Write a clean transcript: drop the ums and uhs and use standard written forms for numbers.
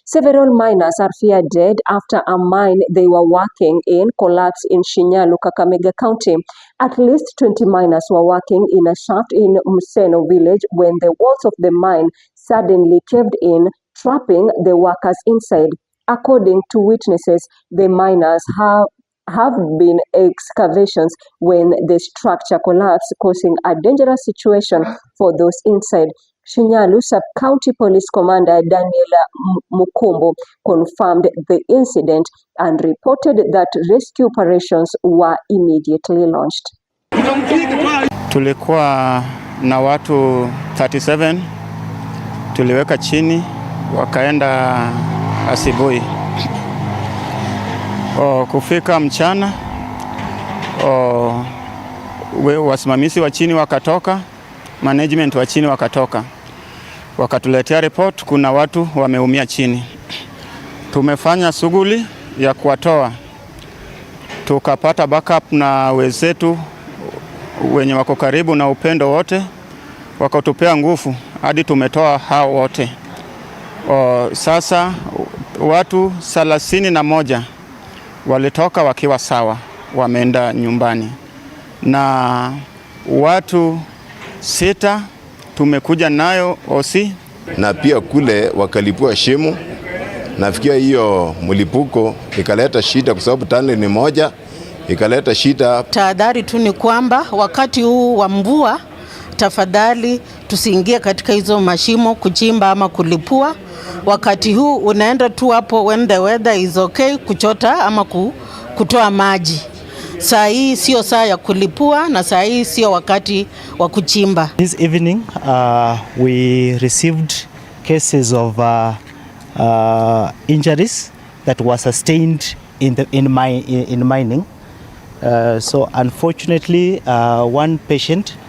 Several miners are feared dead after a mine they were working in collapsed in Shinyalu, Kakamega County. At least 20 miners were working in a shaft in Museno village when the walls of the mine suddenly caved in, trapping the workers inside. According to witnesses, the miners have been excavations when the structure collapsed, causing a dangerous situation for those inside. Shinyalu Sub-County Police Commander Daniela Mukumbo confirmed the incident and reported that rescue operations were immediately launched. Tulikuwa na watu 37, tuliweka chini, wakaenda asubuhi. Kufika mchana, wasimamizi wa chini wakatoka, management wa chini wakatoka. Wakatuletea report, kuna watu wameumia chini. Tumefanya shughuli ya kuwatoa. Tukapata backup na wenzetu wenye wako karibu na Upendo wote, wakatupea nguvu hadi tumetoa hao wote. Sasa watu 31 walitoka wakiwa sawa, wameenda nyumbani. Na watu 6 tumekuja nayo osi. Na pia kule wakalipua shimo. Nafikia hiyo mlipuko ikaleta shida kwa sababu tani ni moja, ikaleta shida. Tahadhari tu ni kwamba wakati huu wa mvua, tafadhali tusiingie katika hizo mashimo kuchimba ama kulipua. Wakati huu unaenda tu hapo when the weather is okay kuchota ama kutoa maji. Saa hii sio saa ya kulipua na saa hii sio wakati wa kuchimba. This evening we received cases of injuries that were sustained in mining. So unfortunately one patient